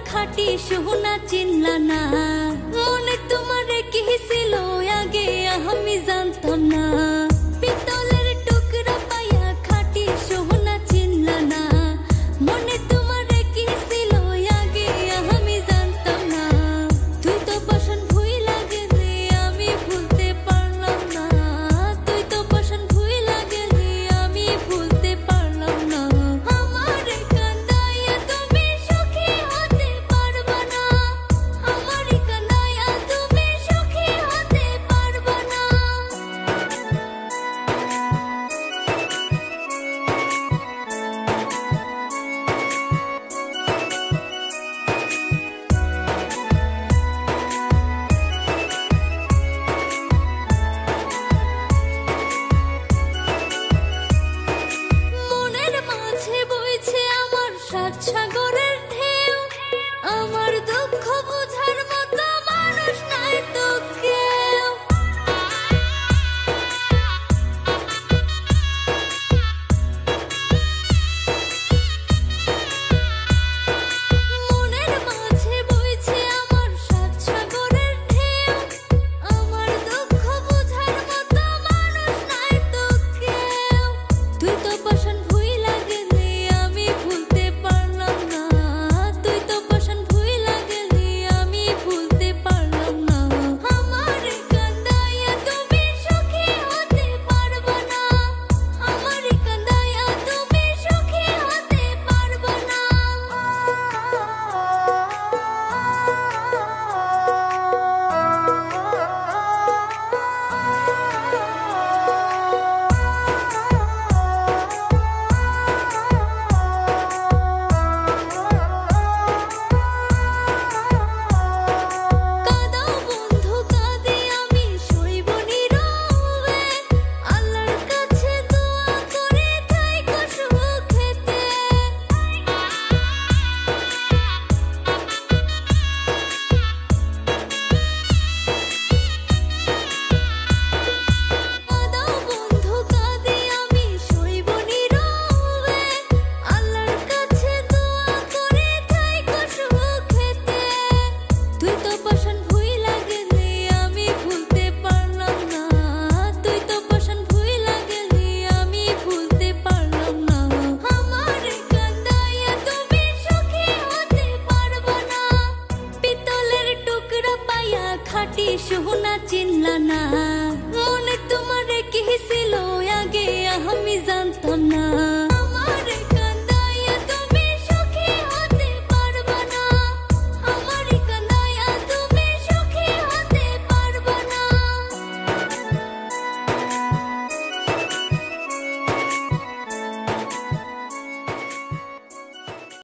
খাটি সোনা চিনলা না, মনে তোমার কি ছিল আগে আমি জানতাম না। পিতলের টুকরা পায়া খাটি সোনা চিনলা না, মনে তোমার কি ছিল আগে আমি জানতাম না। তুই তো পছন্দ ভুইলা গেলি আমি ভুলতে পারলাম না, তুই তো পছন্দ ভুইলা গেলি আমি ভুলতে পারলাম না। আমার কান্দাইয়া তুমি সুখী হতে পারবা না, আমার কান্দাইয়া তুমি সুখী হতে পারবা না। মনের মাঝে বইছে আমার সাত সাগরের ঢেউ, আমার দুঃখ বোঝার মতো মানুষ নাই তো কেউ। মনের মাঝে বইছে আমার সাত সাগরের ঢেউ, আমার দুঃখ বোঝার মতো মানুষ নাই তো কেউ। তুই তো পছন্দ ভুইলা গেলি আমি ভুলতে পারলাম না, তুই তো পছন্দ ভুইলা গেলি আমি ভুলতে পারলাম না। আমার কান্দাইয়া তুমি সুখী হতে পারবা না, আমার কান্দাইয়া তুমি সুখী হতে পারবা না। কাঁদাও বন্ধু কাঁদি আমি সইব নীরবে, আল্লাহর কাছে দোয়া করে থাইকো সুখেতে। কাঁদাও বন্ধু কাঁদি আমি সইব নীরবে, আল্লাহর কাছে দোয়া করে থাইকো সুখেতে। তুই তো পছন্দ ভুইলা গেলি আমি ভুলতে পারলাম না, তুই তো পছন্দ ভুইলা গেলি আমি ভুলতে